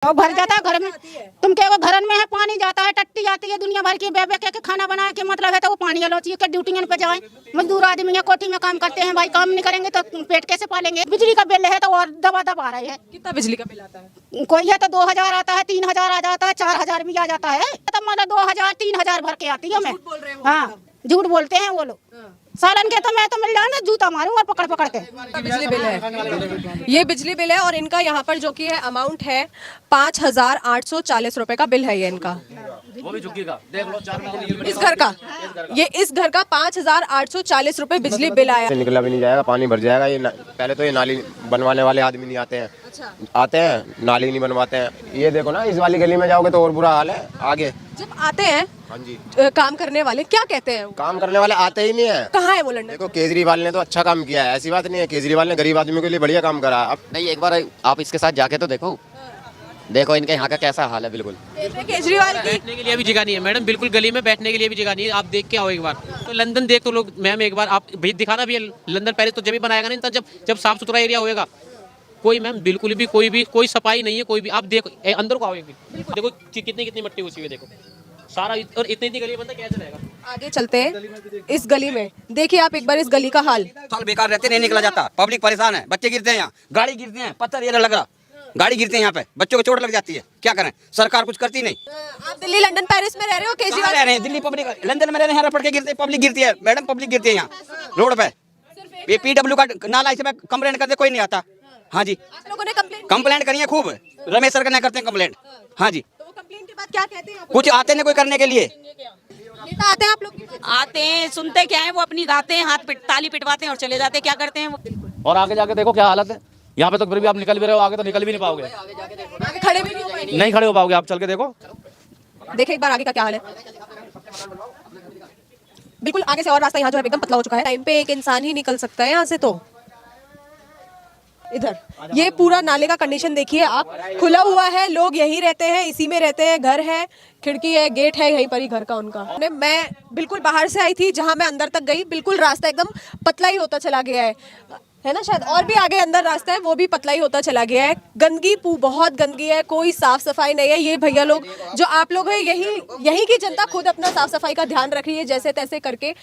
और भर जाता है घर में। तुम क्या वो घर में है पानी जाता है, टट्टी जाती है दुनिया भर की, बेबे के खाना बनाए के मतलब है तो वो पानी वालों चाहिए कि ड्यूटी पे जाए। मजदूर आदमी है, कोठी में काम करते हैं भाई, काम नहीं करेंगे तो पेट कैसे पालेंगे। बिजली का बिल है तो और दबा दबा रहे हैं। कितना बिजली का बिल आता है? कोई है तो 2000 आता है, 3000 आ जाता है, 4000 भी आ जाता है। तो मतलब 2000 3000 भर के आती है। मैं हाँ झूठ बोलते हैं वो लोग। सालन के तो मैं तो मिल जाए ना जूता मारूंगा पकड़ पकड़ के। बिजली बिल है, ये बिजली बिल है और इनका यहाँ पर जो कि है अमाउंट है 5840 रुपए का बिल है ये इनका। वो भी झुकी का देख लो 4 इस घर का, ये इस घर का 5840 रुपए बिजली बिल आया। निकला भी नहीं जाएगा, पानी भर जाएगा। पहले तो ये नाली बनवाने वाले आदमी नहीं आते हैं। अच्छा। आते हैं नाली नहीं बनवाते हैं। ये देखो ना, इस वाली गली में जाओगे तो और बुरा हाल है। आगे जब आते हैं हाँ जी काम करने वाले क्या कहते हैं? काम करने वाले आते ही नहीं है। कहाँ है वो लंदन? देखो केजरीवाल ने तो अच्छा काम किया है, ऐसी बात नहीं है। केजरीवाल ने गरीब आदमी के लिए बढ़िया काम करा। अब नहीं, एक बार आप इसके साथ जाके तो देखो, देखो इनके यहाँ का कैसा हाल है। बिल्कुल केजरीवाल की बैठने के लिए भी जगह नहीं है मैडम, बिल्कुल गली में बैठने के लिए भी जगह नहीं है। आप देख के आओ एक बार तो लंदन देख तो लोग मैम एक बार आप भी दिखाना भी है। लंदन पेरिस तो जब भी बनाएगा नहीं था, जब साफ सुथरा एरिया होएगा। कोई मैम बिल्कुल भी कोई सफाई नहीं है। कोई भी आप देखो अंदर को आओ एक भी, देखो कितनी मिट्टी घुसी हुई है। देखो सारा और इतनी गली बंदा कैसे रहेगा। आगे चलते हैं इस गली में, देखिए आप एक बार इस गली का हाल। साल बेकार रहते, नहीं निकला जाता, पब्लिक परेशान है, बच्चे गिरते हैं, यहाँ गाड़ी गिरते हैं, पत्थर ये लग रहा, गाड़ी गिरते हैं यहाँ पे, बच्चों को चोट लग जाती है। क्या करें, सरकार कुछ करती नहीं। आप दिल्ली लंदन पेरिस में रह रहे हो, केजरीवाल रह रहे हैं दिल्ली पब्लिक, लंदन में रह रहे हैं, रपट के गिरते, पब्लिक गिरती है मैडम, पब्लिक गिरती है यहाँ रोड पे। ये PW का नाला इसे कंप्लेंट करते कोई नहीं आता। हाँ जी आप लोगों ने कंप्लेंट करी है खूब, रमेश सर करते हैं कंप्लेंट। हाँ जी तो वो कंप्लेंट के बाद क्या कहते हैं? कुछ आते नहीं कोई करने के लिए। नेता आते हैं आप लोग? आते हैं, सुनते क्या है, वो अपनी गाते हैं, ताली पिटवाते हैं और चले जाते हैं। क्या करते हैं वो? और आगे जाके देखो क्या हालत है यहाँ पे। तो फिर भी आप निकल भी रहे हो, आगे तो निकल भी नहीं पाओगे। आगे खड़े भी नहीं हो पाएंगे। नहीं खड़े हो पाओगे, आप चल के देखो। देखिए एक बार आगे का क्या हाल है। बिल्कुल आगे से और रास्ता यहाँ जो है एकदम पतला हो चुका है। टाइम पे एक इंसान ही निकल सकता है यहाँ से। तो इधर ये पूरा नाले का कंडीशन देखिए आप, खुला हुआ है, लोग यहीं रहते हैं, इसी में रहते हैं, घर है, खिड़की है, गेट है, यहीं पर ही घर का उनका। मैं बिल्कुल बाहर से आई थी, जहां मैं अंदर तक गई बिल्कुल रास्ता एकदम पतला ही होता चला गया है ना। शायद और भी आगे अंदर रास्ता है, वो भी पतला ही होता चला गया है। गंदगी बहुत गंदगी है, कोई साफ सफाई नहीं है। ये भैया लोग जो आप लोग हैं, यही की जनता खुद अपना साफ सफाई का ध्यान रख रही है जैसे तैसे करके।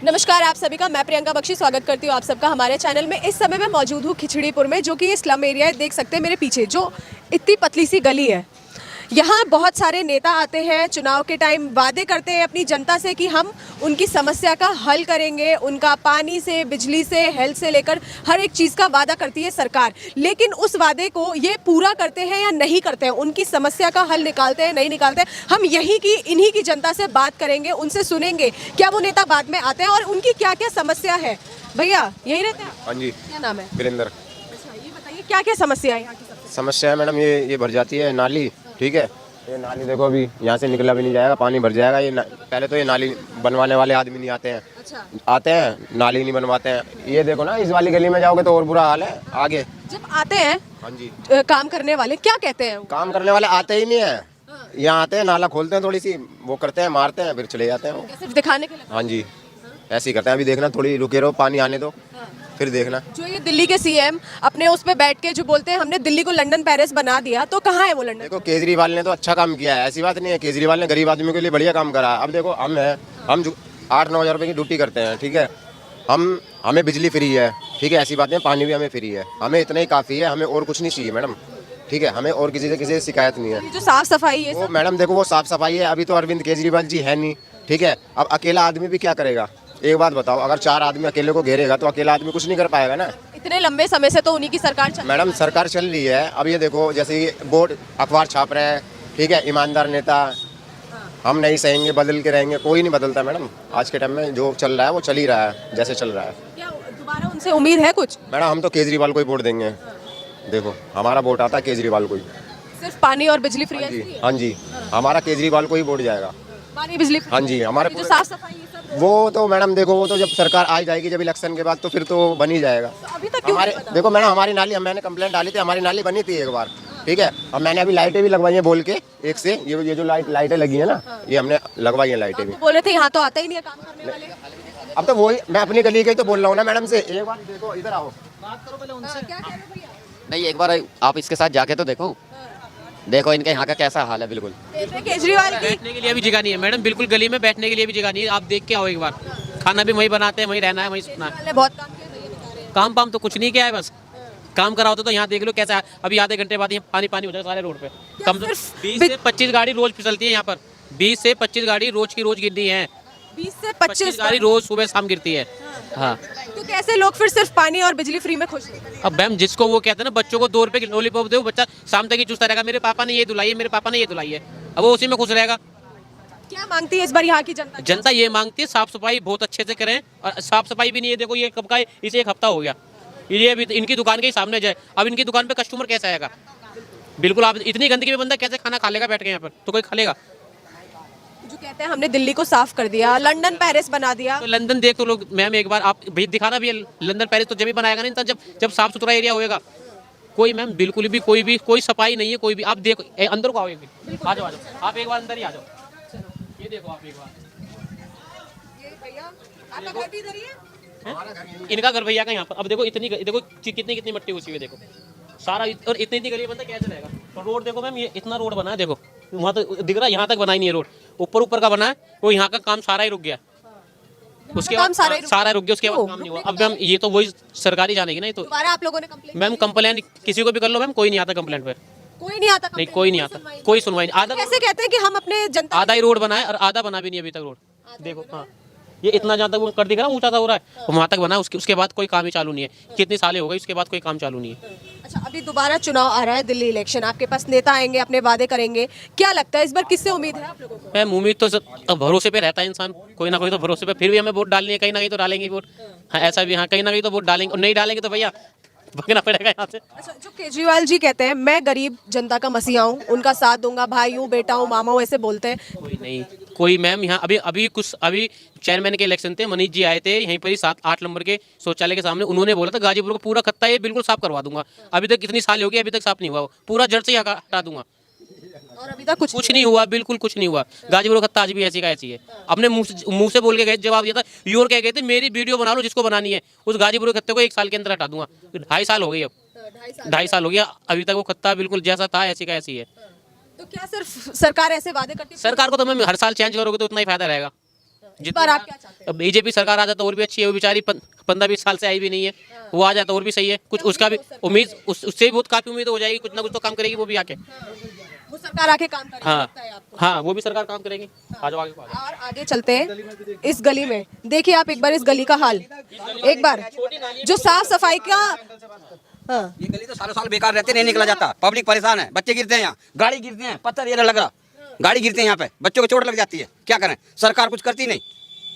नमस्कार आप सभी का, मैं प्रियंका बख्शी स्वागत करती हूँ आप सबका हमारे चैनल में। इस समय मैं मौजूद हूँ खिचड़ीपुर में, जो कि ये स्लम एरिया है। देख सकते हैं मेरे पीछे जो इतनी पतली सी गली है। यहाँ बहुत सारे नेता आते हैं, चुनाव के टाइम वादे करते हैं अपनी जनता से कि हम उनकी समस्या का हल करेंगे। उनका पानी से, बिजली से, हेल्थ से लेकर हर एक चीज़ का वादा करती है सरकार। लेकिन उस वादे को ये पूरा करते हैं या नहीं करते हैं, उनकी समस्या का हल निकालते हैं नहीं निकालते हैं, हम इन्हीं की जनता से बात करेंगे, उनसे सुनेंगे क्या वो नेता बाद में आते हैं और उनकी क्या क्या समस्या है। भैया यही रहते हैं? हाँ जी क्या नाम है? वीरेंद्र। अच्छा ये बताइए क्या क्या समस्या है यहाँ की? समस्या है मैडम, ये भर जाती है नाली। ठीक है, ये नाली देखो अभी यहाँ से निकला भी नहीं जाएगा, पानी भर जाएगा। पहले तो ये नाली बनवाने वाले आदमी नहीं आते हैं। अच्छा। आते हैं नाली नहीं बनवाते हैं। ये देखो ना, इस वाली गली में जाओगे तो और बुरा हाल है। आगे जब आते हैं हाँ जी काम करने वाले क्या कहते हैं? काम करने वाले आते ही नहीं है। यहाँ आते हैं, नाला खोलते हैं, थोड़ी सी वो करते हैं, मारते हैं, फिर चले जाते हैं वो। सिर्फ दिखाने के लिए? हाँ जी ऐसे ही करते हैं। अभी देखना, थोड़ी रुके रहो, पानी आने दो, फिर देखना। जो ये दिल्ली के CM अपने उस पे बैठ के जो बोलते हैं हमने दिल्ली को लंदन पेरिस बना दिया, तो कहाँ है वो लंदन? देखो केजरीवाल ने तो अच्छा काम किया है, ऐसी बात नहीं है। केजरीवाल ने गरीब आदमी के लिए बढ़िया काम करा। अब देखो हम 8-9 हज़ार रुपये की ड्यूटी करते हैं। ठीक है, हमें बिजली फ्री है। ठीक है, ऐसी बात नहीं, पानी भी हमें फ्री है। हमें इतना ही काफ़ी है, हमें और कुछ नहीं चाहिए मैडम। ठीक है, हमें और किसी से शिकायत नहीं है। जो साफ सफाई है वो मैडम देखो, वो साफ सफाई है। अभी तो अरविंद केजरीवाल जी है नहीं। ठीक है, अब अकेला आदमी भी क्या करेगा? एक बात बताओ, अगर 4 आदमी अकेले को घेरेगा तो अकेला आदमी कुछ नहीं कर पाएगा ना। इतने लंबे समय से तो उन्हीं की सरकार चल मैडम सरकार चल रही है। अब ये देखो, जैसे ये बोर्ड अखबार छाप रहे हैं। ठीक है, ईमानदार नेता, हम नहीं सहेंगे, बदल के रहेंगे, कोई नहीं बदलता मैडम। आज के टाइम में जो चल रहा है वो चल ही रहा है जैसे चल रहा है। क्या दोबारा उनसे उम्मीद है कुछ? मैडम हम तो केजरीवाल को ही वोट देंगे। देखो हमारा वोट आता है केजरीवाल को ही। सिर्फ पानी और बिजली फ्री हाँ जी है? हाँ जी, हमारा केजरीवाल को ही वोट जाएगा। पानी बिजली free? हाँ जी, हमारे जो साफ सफाई ये सब वो तो मैडम देखो, वो तो जब सरकार आ जाएगी, जब इलेक्शन के बाद, तो फिर तो बन ही जाएगा। तो अभी तक क्यों हमारे नहीं बना? देखो मैडम, हमारी नाली, मैंने कंप्लेंट डाली थी, हमारी नाली बनी थी एक बार। ठीक है, अब मैंने अभी लाइटें भी लगवाई हैं बोल के एक से। ये जो लाइटें लगी है ना, ये हमने लगवाई हैं लाइटें भी। तो बोले थे यहाँ तो आता ही नहीं है काम करने वाले। अब तो वही मैं अपनी गली के ही तो बोल रहा हूँ ना मैडम से। एक बार देखो, इधर आओ, क्या कह रहे हो भैया? नहीं, एक बार आप इसके साथ जाके तो देखो, देखो इनके यहाँ का कैसा हाल है। बिल्कुल केजरीवाल की बैठने के लिए भी जगह नहीं है मैडम, बिल्कुल गली में बैठने के लिए भी जगह नहीं है। आप देख के आओ एक बार, खाना भी वहीं बनाते हैं, वहीं रहना है, वहीं सोना है। ने बहुत काम किया है, ये बता रहे हैं। काम पाम तो कुछ नहीं किया है, बस काम करा होता तो यहाँ देख लो कैसा है। अभी आधे घंटे बाद यहाँ पानी पानी हो जाएगा सारे रोड पे। कम से सिर्फ 20 से 25 गाड़ी रोज फिसलती है यहाँ पर। 20 से 25 गाड़ी रोज की रोज गिरती है। 20 से 25 25 गाड़ी रोज सुबह शाम गिरती है। हाँ, तो कैसे लोग फिर सिर्फ पानी और बिजली फ्री में खुश हैं? अब मैम जिसको वो कहते हैं ना, बच्चों को 2 रुपए की लॉलीपॉप दो, बच्चा शाम तक ही चूसता रहेगा, मेरे पापा ने ये धुलाई है, मेरे पापा ने ये धुलाई है। अब वो उसी में खुश रहेगा। क्या मांगती है इस बार यहाँ की जनता? जनता ये मांगती है साफ सफाई बहुत अच्छे से करें, और साफ सफाई भी नहीं है। देखो ये कब का है, इसे 1 हफ्ता हो गया, ये अभी इनकी दुकान के ही सामने जाए। अब इनकी दुकान पे कस्टमर कैसे आएगा? बिल्कुल, आप इतनी गंदगी में बंदा कैसे खाना खा लेगा बैठ के यहाँ पर? तो कोई खा लेगा? जो कहते हैं हमने दिल्ली को साफ कर दिया, लंदन पेरिस बना दिया। तो लंदन देख तो लोग मैम एक बार आप भी दिखाना भी है। लंदन पेरिस तो जब भी बनाएगा नहीं, जब साफ सुथरा एरिया होएगा। कोई मैम बिल्कुल भी कोई सफाई नहीं है, कोई भी। आप देखो अंदर को आओ, एक मिनट आ जाओ, आप एक बार अंदर ही आ जाओ। ये देखो आप एक बार, आपका घर भी इधर ही है? इनका घर भैया का यहाँ पर। अब देखो देखो कितनी मट्टी घुसी हुई है, देखो सारा। और इतनी गली बंदा कैसे रहेगा? तो रोड देखो मैम, ये इतना रोड बना है, देखो वहाँ तक दिख रहा है, यहाँ तक बना ही नहीं है रोड। ऊपर का बना है, वो यहाँ का काम सारा ही रुक गया। उसके बाद सारा रुक गया, उसके बाद काम नहीं हुआ। अब मैम ये तो वही सरकारी जानेगी ना। ये तो दोबारा आप लोगों ने कंप्लेंट? मैम कंप्लेंट किसी को भी कर लो मैम, कोई नहीं आता कंप्लेंट पे। कोई नहीं आता? नहीं, कोई नहीं आता, कोई सुनवाई नहीं। आधा कैसे कहते हैं कि हम अपने जनता आधा ही रोड बना है और आधा बना भी नहीं अभी तक रोड। देखो हाँ, ये इतना जहाँ तक वो कर दिखा ना, ऊंचा सा हो रहा है, वहाँ तक बना है। उसके बाद कोई काम ही चालू नहीं है। कितनी सालें हो गई, उसके बाद कोई काम चालू नहीं है। अच्छा, अभी दोबारा चुनाव आ रहा है, दिल्ली इलेक्शन, आपके पास नेता आएंगे, अपने वादे करेंगे, क्या लगता है इस बार किससे उम्मीद है आप लोगों को? मैम उम्मीद तो अब भरोसे पे रहता है इंसान, कोई ना कोई तो भरोसे पे। फिर भी हमें वोट डालनी है, कहीं ना कहीं तो डालेंगे वोट। हाँ ऐसा भी, हाँ कहीं ना कहीं तो वोट डालेंगे, और नहीं डालेंगे तो भैया भगना पड़ेगा यहाँ से। अच्छा, जो केजरीवाल जी कहते हैं मैं गरीब जनता का मसीहा हूँ, उनका साथ दूंगा, भाई हूँ, बेटा हूँ, मामा हूँ, ऐसे बोलते हैं। कोई नहीं, कोई मैम यहाँ अभी चेयरमैन के इलेक्शन थे, मनीष जी आए थे यहीं पर ही 7-8 नंबर के शौचालय के सामने। उन्होंने बोला था गाजीपुर का पूरा खत्ता ये बिल्कुल साफ करवा दूंगा। अभी तक कितनी साल हो गई, अभी तक साफ नहीं हुआ, पूरा जड़ से हटा दूंगा। और अभी तक कुछ नहीं हुआ, बिल्कुल कुछ नहीं हुआ। गाजीपुर का खत्ता आज भी ऐसी का ऐसी है। अपने मुंह से बोल के गए, जवाब दिया था यूर कह गए थे मेरी वीडियो बना लो जिसको बनानी है, उस गाजीपुर के खत्ते को 1 साल के अंदर हटा दूंगा। 2.5 साल हो गई, अब 2.5 साल हो गया, अभी तक वो खत्ता बिल्कुल जैसा था ऐसी का ऐसी है। तो क्या सिर्फ सरकार ऐसे वादे करती है? सरकार को तो मैम हर साल चेंज करोगे तो उतना ही फायदा रहेगा। बार आप क्या चाहते हैं? बीजेपी सरकार आ जाए तो और भी अच्छी है। वो बेचारी 15-20 साल से आई भी नहीं है, वो आ जाए तो और भी सही है। कुछ उसका भी उम्मीद, उससे भी बहुत काफी उम्मीद हो जाएगी, कुछ ना कुछ तो काम करेगी वो भी आके। वो सरकार आके काम करेगी, हाँ लगता है आपको? हाँ, वो भी सरकार काम करेगी। आ जाओ आगे। और आगे चलते हैं इस गली में, देखिए आप एक बार इस गली का हाल, एक बार जो साफ सफाई का। हाँ, ये गली तो सालों साल बेकार रहते, नहीं निकला जाता, पब्लिक परेशान है, बच्चे गिरते हैं यहाँ, गाड़ी गिरते हैं, पत्थर ये लग रहा, गाड़ी गिरते हैं यहाँ पे, बच्चों को चोट लग जाती है। क्या करें, सरकार कुछ करती नहीं।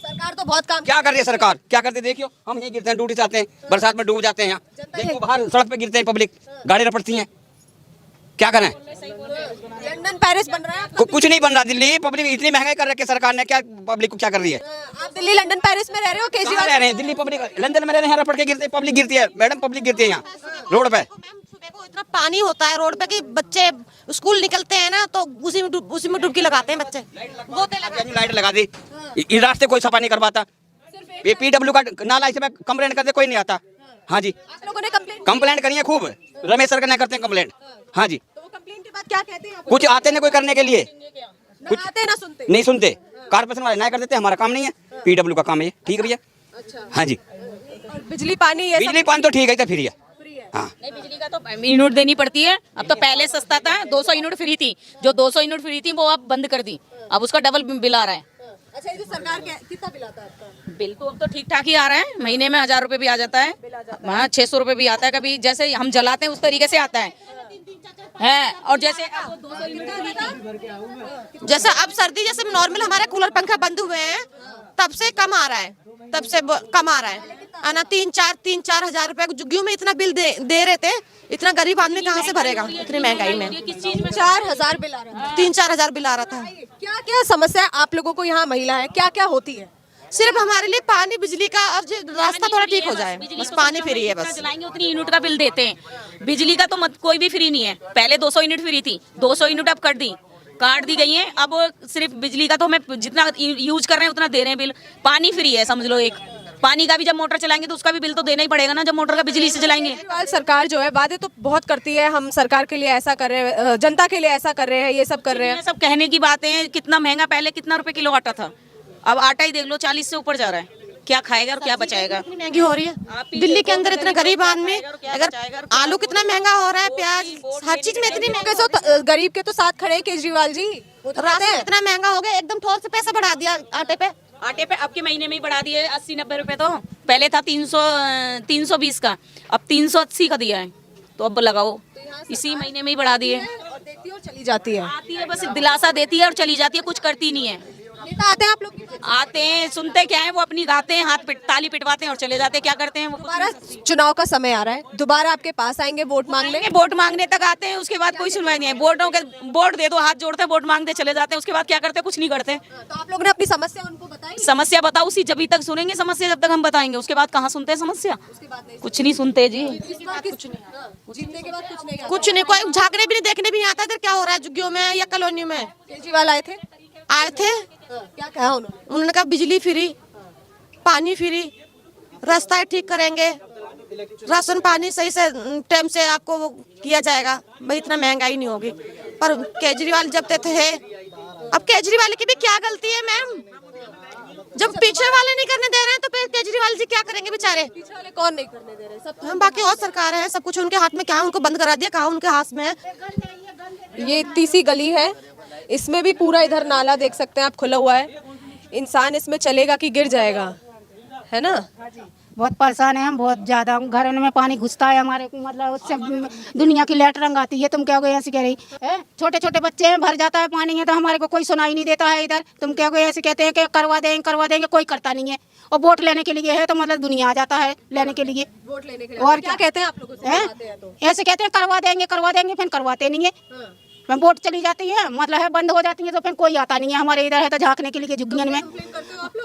सरकार तो बहुत काम क्या कर रही है सरकार, क्या करते देखियो, हम यहीं गिरते हैं, ड्यूटी से आते हैं, बरसात में डूब जाते हैं यहाँ, देखो बाहर सड़क पे गिरते हैं, पब्लिक गाड़ी रपटती हैं। क्या करें, लंदन पेरिस बन रहा है कुछ नहीं बन रहा। दिल्ली पब्लिक इतनी महंगाई कर रखी है सरकार ने, क्या पब्लिक को क्या कर रही है? आप दिल्ली लंदन पेरिस में रह रहे हो, कहाँ केजरीवाल रह रहे हैं? दिल्ली पब्लिक, लंदन में रह रहे हैं, रपट के गिरते, पब्लिक गिरती है मैडम, पब्लिक गिरती है यहाँ रोड पे। सुबह को इतना पानी होता है रोड पे कि बच्चे स्कूल निकलते हैं ना तो उसी में डुबकी लगाते हैं बच्चे। लाइट लगा दी, इस रास्ते कोई सफाई नहीं करवाता। ये PW का नाला इसमें कंप्लेंट करते कोई नहीं आता। हाँ जी, आप लोगों ने कंप्लेंट करी है खूब, रमेश सर करने करते हैं कंप्लेंट। हाँ जी, तो कंप्लेंट के बाद क्या कहते हैं? कुछ आते नहीं कोई करने के लिए, कुछ आते ना सुनते? नहीं सुनते, कारपोरेशन वाले ना कर देते, हमारा काम नहीं है, PW का काम है ये। ठीक है भैया। अच्छा, हाँ जी, और बिजली पानी ये सब बिजली पानी तो ठीक है, तो फ्री है। फ्री है? हाँ, नहीं, बिजली का तो यूनिट देनी पड़ती है। अब तो पहले सस्ता था, 200 यूनिट फ्री थी, जो 200 यूनिट फ्री थी वो अब बंद कर दी, अब उसका डबल बिल आ रहा है। अच्छा, ये जो सरकार कितना बिल आता है आपका? बिल तो अब तो ठीक ठाक ही आ रहा है, महीने में 1000 रुपए भी आ जाता है, हाँ 600 रुपए भी आता है, कभी जैसे हम जलाते हैं उस तरीके से आता है। और जैसे अब 200 यूनिट जैसे अब सर्दी जैसे नॉर्मल हमारे कूलर पंखा बंद हुए हैं तब से कम आ रहा है, तब से कम आ रहा है ना। 3-4 हजार रुपए जुग्गियों में इतना बिल दे रहे थे, इतना गरीब आदमी कहाँ से भरेगा इतनी महंगाई में? किस चीज में 4000 बिल आ रहा है। 3-4 हजार बिल आ रहा था। क्या क्या समस्या आप लोगों को यहाँ महिला है, क्या क्या होती है? सिर्फ हमारे लिए पानी बिजली का और जो रास्ता थोड़ा ठीक हो जाए, बस पानी फ्री है बस। जलाएंगे उतनी यूनिट का बिल देते हैं, बिजली का तो कोई भी फ्री नहीं है। पहले 200 यूनिट फ्री थी, 200 यूनिट अब कर दी, काट दी गई है। अब सिर्फ बिजली का तो हमें जितना यूज कर रहे हैं उतना दे रहे हैं बिल। पानी फ्री है समझ लो एक, पानी का भी जब मोटर चलाएंगे तो उसका भी बिल तो देना ही पड़ेगा ना, जब मोटर का बिजली से चलाएंगे। केजरीवाल सरकार जो है वादे तो बहुत करती है, हम सरकार के लिए ऐसा कर रहे हैं, जनता के लिए ऐसा कर रहे हैं, ये सब कर रहे हैं। ये सब कहने की बातें हैं। कितना महंगा, पहले कितना रुपए किलो आटा था, अब आटा ही देख लो 40 से ऊपर जा रहा है। क्या खाएगा और क्या बचाएगा? इतनी महंगी हो रही है दिल्ली के अंदर, इतना गरीब आदमी, अगर आलू कितना महंगा हो रहा है, प्याज, हर चीज में इतनी महंगा। तो गरीब के तो साथ खड़े हैं केजरीवाल जी, राशन इतना महंगा हो गया, एकदम थोड़ा सा पैसा बढ़ा दिया आटे पे। आटे पे अब के महीने में ही बढ़ा दिए 80-90 रुपए। तो पहले था 320 का, अब 380 का दिया है। तो अब लगाओ, इसी महीने में ही बढ़ा दिए। देखती है और चली जाती है। आती है, बस दिलासा देती है और चली जाती है, कुछ करती नहीं है। नेता आते हैं आप लोग के पास? आते हैं, सुनते क्या है, वो अपनी गाते हैं, ताली पिटवाते हैं और चले जाते हैं। क्या करते हैं वो? दोबारा चुनाव का समय आ रहा है, दोबारा आपके पास आएंगे वोट मांगने? वोट मांगने तक आते हैं, उसके बाद कोई सुनवाई नहीं है। वोट दे दो, हाथ जोड़ते हैं, वोट मांगते चले जाते हैं, उसके बाद क्या करते हैं? कुछ नहीं करते। तो आप लोगों ने अपनी समस्या उनको बताई? समस्या बताओ, उसी जब तक सुनेंगे समस्या, जब तक हम बताएंगे, उसके बाद कहाँ सुनते हैं समस्या? कुछ नहीं सुनते जी। जीतने के बाद कुछ नहीं? कुछ नहीं, कोई झांकने भी नहीं, देखने भी नहीं आता इधर क्या हो रहा है झुग्गियों में या कॉलोनी में। केजरीवाल आए थे? क्या कहा उन्होंने कहा बिजली फ्री, पानी फ्री, रास्ता ठीक करेंगे, राशन पानी सही से टाइम से आपको वो किया जाएगा, भाई इतना महंगाई नहीं होगी। पर केजरीवाल जब तक थे, अब केजरीवाल की भी क्या गलती है मैम? जब पीछे वाले नहीं करने दे रहे हैं तो फिर केजरीवाल जी क्या करेंगे बेचारे? पीछे वाले कौन नहीं करने दे रहे? सब हम बाकी और सरकार है, सब कुछ उनके हाथ में, क्या उनको बंद करा दिया, कहा उनके हाथ में है। ये इतनी सी गली है, इसमें भी पूरा इधर नाला देख सकते हैं आप खुला हुआ है। इंसान इसमें चलेगा कि गिर जाएगा, है ना? बहुत परेशान है हम, बहुत ज़्यादा। घरों में पानी घुसता है हमारे, मतलब उससे दुनिया की लाइट रंग आती है। तुम क्या कोई ऐसी कह रही है? छोटे छोटे बच्चे हैं, भर जाता है पानी है तो हमारे को कोई सुनाई नहीं देता है इधर। तुम क्या कोई ऐसे कहते हैं कि करवा देंगे, कोई करता नहीं है। और वोट लेने के लिए है तो मतलब दुनिया आ जाता है लेने के लिए, वोट लेने के लिए। और क्या कहते हैं आप लोगों से? ऐसे कहते हैं करवा देंगे, फिर करवाते नहीं है। मैं वोट चली जाती है, मतलब है बंद हो जाती है तो फिर कोई आता नहीं है हमारे इधर है तो झांकने के लिए झुग्गियों में।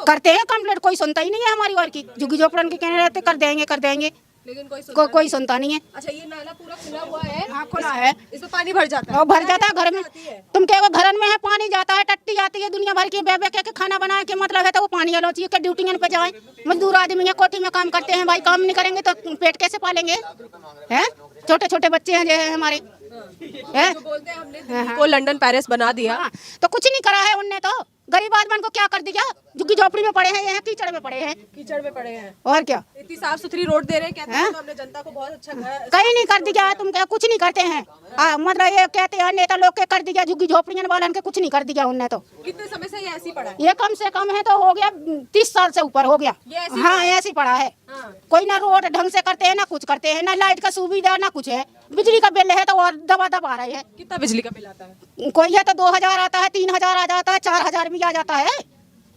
करते हैं कंप्लेंट, कोई सुनता ही नहीं है हमारी और की। झुग्गी झोपड़न के कहने रहते कर देंगे, लेकिन कोई सुनता नहीं है। अच्छा, ये नाला पूरा खुला हुआ है? हाँ खुला है, इसमें पानी भर जाता है? और भर जाता है घर में। तुम क्या वो घर में है, पानी जाता है, टट्टी जाती है दुनिया भर की। बे के खाना बनाए के मतलब है तो वो पानी वालों चाहिए कि ड्यूटी पे जाए। मजदूर आदमी है, कोठी में काम करते हैं भाई, काम नहीं करेंगे तो पेट कैसे पालेंगे? हैं छोटे छोटे बच्चे हैं जो है हमारे, बोलते हैं हमने को लंदन पेरिस बना दिया। हाँ, तो कुछ नहीं करा है उनने, तो गरीब आदमी को क्या कर दिया? झुग्गी झोपड़ी में पड़े हैं, ये कीचड़ में पड़े हैं। और क्या? इतनी साफ सुथरी रोड दे रहे हैं, कहते हैं हमने जनता को बहुत अच्छा घर। कहीं नहीं कर दिया, तुम क्या कुछ नहीं करते हैं? मतलब ये कहते हैं नेता लोग के कर दिया, झुग्गी झोपड़ियों वालन के कुछ नहीं कर दिया उनने। तो कितने समय से ये ऐसी पड़ा है? ये कम से कम है तो हो गया 30 साल से ऊपर हो गया। हाँ ऐसी पड़ा है। कोई ना रोड ढंग से करते हैं, ना कुछ करते हैं, ना लाइट का सुविधा, ना कुछ है। बिजली का बिल है तो और दबा आ रही है। कितना बिजली का बिल आता है? कोई है तो 2000 आता है, 3000 आ जाता है, 4000 भी आ जाता है।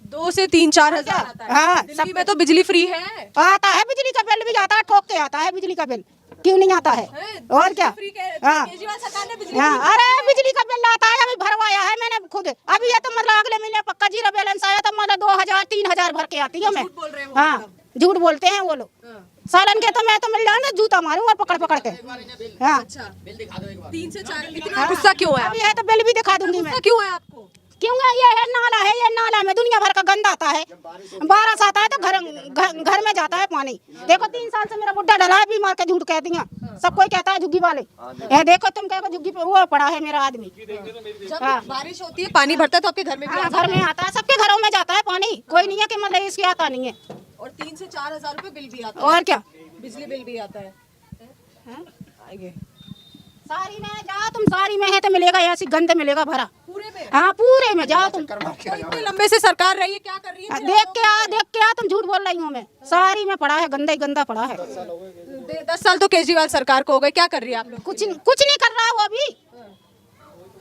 2 से 3-4 हजार आता है। हाँ, दिल्ली में तो बिजली फ्री है। आता है, बिजली का बिल भी आता है, ठोक के आता है बिजली का बिल। क्यों नहीं आता है? और क्या? हाँ, केजरीवाल सरकार ने बिजली हाँ, अरे बिजली का बिल आता है, अभी भरवाया है मैंने खुद। अभी ये तो मतलब अगले महीने पक्का जीरो बैलेंस आया तो मतलब 2000-3000 भर के आती है मैं। हाँ, झूठ बोलते हैं वो लोग। सालन के तो मैं तो मिल जाऊँ ना, जूता मारूंगा पकड़ के। हाँ, 3 से 4। इतना गुस्सा क्यों है? अभी है तो बिल भी दिखा दूंगी मैं। क्यों है आपको? क्यों है? ये है नाला है, ये नाला में दुनिया भर का गंदा आता है। बारिश आता है तो घर में जाता है पानी। देखो 3 साल से मेरा बुड्ढा डला है, बीमार के झूठ कहती हैं, सब कोई कहता है झुग्गी वाले। ये देखो तुम कहो झुग्गी पे वो पड़ा है मेरा आदमी। जब बारिश होती है, पानी भरता है तो आपके घर में भी आता है? घर में आता है, सबके घरों में जाता है पानी। कोई नहीं है कि मतलब इसके आता नहीं है। और 3 से 4 हजार रुपए बिल भी आता है? और क्या? बिजली बिल भी आता है। आएंगे सारी में जाओ तुम, सारी में है तो मिलेगा ऐसी गंद मिलेगा भरा पूरे में। हाँ पूरे में जाओ तुम। इतने लंबे से सरकार रही है, क्या कर रही है? देख के आ, तुम झूठ बोल रही हूँ मैं। सारी में पड़ा है, गंदा ही गंदा पड़ा है। 10 साल तो केजरीवाल सरकार को हो गए, क्या कर रही है आप लोग? कुछ नहीं कर रहा है वो अभी।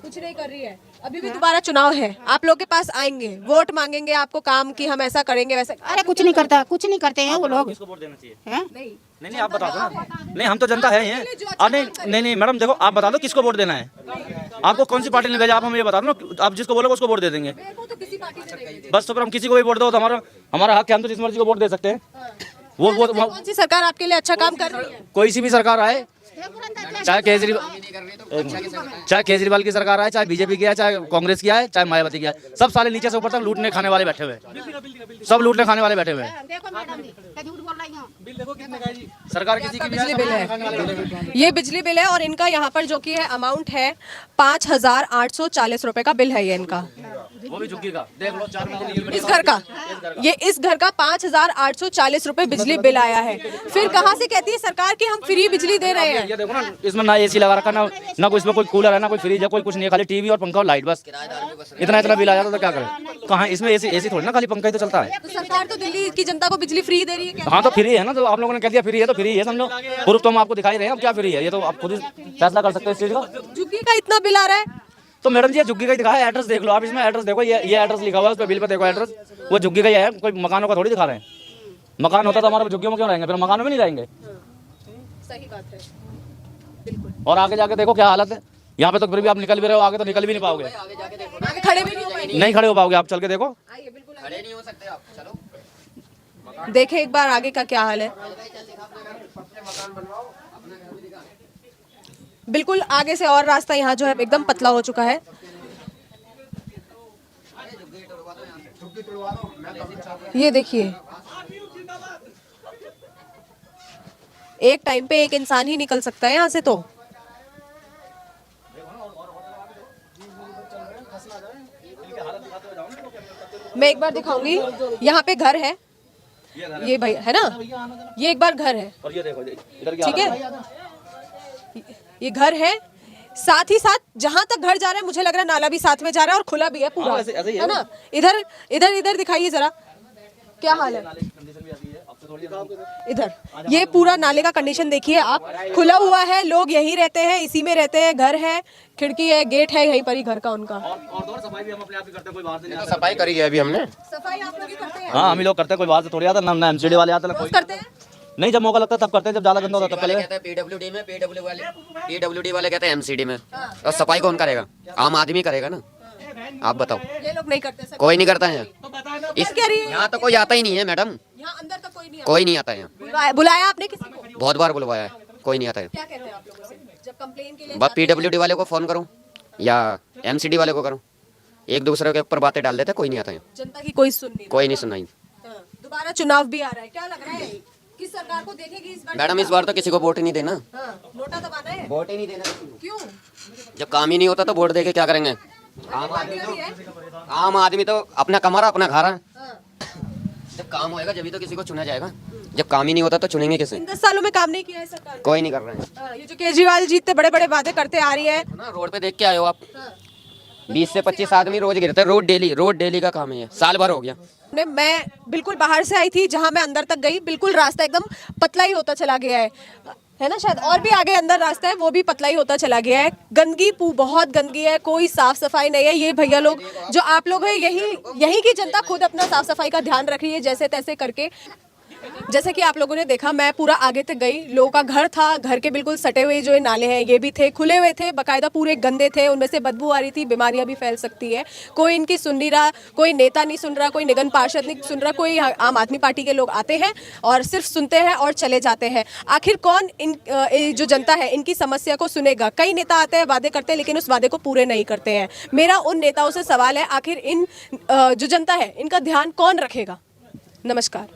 कुछ नहीं कर रही है। अभी भी दोबारा चुनाव है, आप लोग के पास आएंगे, वोट मांगेंगे आपको काम की, हम ऐसा करेंगे वैसा। अरे कुछ नहीं करता, कुछ नहीं करते हैं वो लोग। किसको वोट देना चाहिए? हैं? नहीं आप बता दो ना। नहीं हम तो जनता है ये। नहीं मैडम देखो, आप बता दो किसको वोट देना है। आपको कौन सी पार्टी ने भेजा, आप हमें ये बता दो ना। आप जिसको बोलोगे उसको वोट दे देंगे। बस तो फिर हम किसी को भी वोट दो तो हमारा हक है, हम तो जिस मर्जी को वोट दे सकते हैं। वो कौन सी सरकार आपके लिए अच्छा काम कर रही है? कोई सी भी सरकार आए, चाहे केजरीवाल की सरकार आए, चाहे बीजेपी की आए, चाहे कांग्रेस की आए, चाहे मायावती की आए, सब साले नीचे से ऊपर तक लूटने खाने वाले बैठे हुए हैं, सब लूटने खाने वाले बैठे हुए हैं। देखो मैडम जी, मैं झूठ बोल रही हूँ। सरकार किसी की भी बिजली बिल है, ये बिजली बिल है और इनका यहाँ पर जो कि है अमाउंट है 5,840 रुपए का बिल है ये इनका, वो भी झुग्गी का, देख लो 4 महीने इस घर का, ये इस घर का 5,840 रुपए बिजली बिल आया है। फिर कहाँ से कहती है सरकार कि हम फ्री बिजली दे रहे हैं? ये देखो ना, इसमें ना एसी लगा रखा, ना कोई इसमें कोई कूलर है, ना कोई फ्रिज है, कोई कुछ नहीं है, खाली टीवी और पंखा और लाइट बस। इतना बिल आ जाता तो क्या करें? कहाँ इसमें एसी थोड़ी ना, खाली पंखा ही तो चलता है। तो सरकार तो दिल्ली की जनता को बिजली फ्री दे रही है क्या? हाँ तो फ्री है ना, तो आप लोगों ने कह दिया फ्री है तो फ्री है, समझो। प्रूफ तो हम आपको दिखाई रहे हैं, अब क्या फ्री है, ये तो आप खुद ही फैसला कर सकते हैं इस चीज का। झुग्गी का इतना बिल आ रहा है तो मैडम जी ये झुग्गी का ही दिखा है, एड्रेस देख लो आप, इसमें एड्रेस देखो, ये एड्रेस लिखा हुआ है उस पर बिल पे, देखो एड्रेस, वो झुग्गी का ही है, कोई मकानों का थोड़ी दिखा रहे हैं। मकान होता तो हमारे झुग्गियों में क्यों रहेंगे, फिर मकानों में नहीं रहेंगे। सही बात है। और आगे जाके देखो क्या हालत है, यहाँ पे तो फिर भी आप निकल भी रहे हो, आगे तो निकल भी नहीं पाओगे, आगे खड़े भी नहीं हो पाएंगे। नहीं खड़े हो पाओगे आप, चल के देखो। खड़े नहीं हो सकते आप, चलो। देखें एक बार आगे का क्या हाल है। बिल्कुल आगे से और रास्ता यहाँ जो है एकदम पतला हो चुका है। ये देखिए, एक टाइम पे एक इंसान ही निकल सकता है यहाँ से। तो मैं एक बार दिखाऊंगी, यहाँ पे घर है, ये भाई है ना, ये एक बार घर है, और ये देखो इधर की ठीक है, ये घर है। साथ ही साथ जहां तक घर जा रहा है मुझे लग रहा है नाला भी साथ में जा रहा है और खुला भी है पूरा, ऐसे ही है ना। इधर इधर इधर दिखाइए जरा क्या हाल है। इधर ये पूरा नाले का कंडीशन देखिए आप, खुला हुआ है, लोग यहीं रहते हैं, इसी में रहते हैं, घर है, खिड़की है, गेट है, यहीं पर ही घर का उनका। और सफाई भी हम अपने आप ही करते हैं, कोई बाहर से नहीं आता। सफाई करी है अभी हमने। सफाई आप लोग ही करते हैं? हाँ हम ही लोग करते हैं, कोई बाहर से थोड़ी आता, ना एमसीडी वाले आते हैं, करते हैं? नहीं, जब मौका लगता है तब करते हैं, जब ज्यादा गंदा होता है तब वाले पहले। कहते हैं पीडब्ल्यूडी में, पीडब्ल्यूडी वाले कहते हैं एमसीडी में। और सफाई कौन करेगा? आम आदमी करेगा ना, आप बताओ। ये लोग नहीं करते सर। कोई नहीं करता है इस कह रही है यहाँ तो कोई आता ही नहीं है मैडम, यहाँ अंदर तक कोई नहीं कोई नहीं आता है यहाँ। बुलाया आपने किसी को? बहुत बार बुलवाया है, कोई नहीं आता है। क्या कहते हैं आप लोगों से जब कंप्लेन के लिए? बस पीडब्ल्यूडी वाले को फोन करूँ या एमसीडी वाले को करूँ, एक दूसरे के ऊपर बातें डाल देते, कोई नहीं आता है। जनता की कोई सुन नहीं कोई नहीं सुनाई। रहा। दोबारा चुनाव भी आ रहा है, क्या लग रहा है किस सरकार को देखेगी इस बार? मैडम इस बार तो किसी को वोट ही नहीं देना, नोटा दबाना है। वोट ही नहीं देना। क्यों? जब काम ही नहीं होता तो वोट दे के क्या करेंगे? आम आदमी तो अपना कमा रहा, अपना खा रहा। जब काम होएगा जब तो किसी को चुना जाएगा, जब काम ही नहीं होता तो चुनेंगे किसे? 10 सालों में काम नहीं किया है सरकार ने। कोई नहीं कर रहे हैं ये जो केजरीवाल जी इतने बड़े बड़े वादे करते आ रही है ना। रोड पे देख के आए हो आप, 20 से 25 आदमी रोज गिरते हैं, रोड डेली का काम है ये, साल भर हो गया। मैं बिल्कुल बाहर से आई थी, जहां मैं अंदर तक गई बिल्कुल रास्ता एकदम पतला ही होता चला गया है ना, शायद और भी आगे अंदर रास्ता है, वो भी पतला ही होता चला गया है। गंदगी बहुत गंदगी है, कोई साफ सफाई नहीं है। ये भैया लोग जो आप लोग हैं, यही की जनता खुद अपना साफ सफाई का ध्यान रख रही है जैसे तैसे करके। जैसे कि आप लोगों ने देखा, मैं पूरा आगे तक गई, लोगों का घर था, घर के बिल्कुल सटे हुए जो ये नाले हैं ये भी थे, खुले हुए थे, बाकायदा पूरे गंदे थे, उनमें से बदबू आ रही थी, बीमारियां भी फैल सकती है। कोई इनकी सुन नहीं रहा, कोई नेता नहीं सुन रहा, कोई निगम पार्षद नहीं सुन रहा, कोई आम आदमी पार्टी के लोग आते हैं और सिर्फ सुनते हैं और चले जाते हैं। आखिर कौन इन जो जनता है इनकी समस्या को सुनेगा? कई नेता आते हैं, वादे करते हैं, लेकिन उस वादे को पूरे नहीं करते हैं। मेरा उन नेताओं से सवाल है, आखिर इन जो जनता है इनका ध्यान कौन रखेगा? नमस्कार।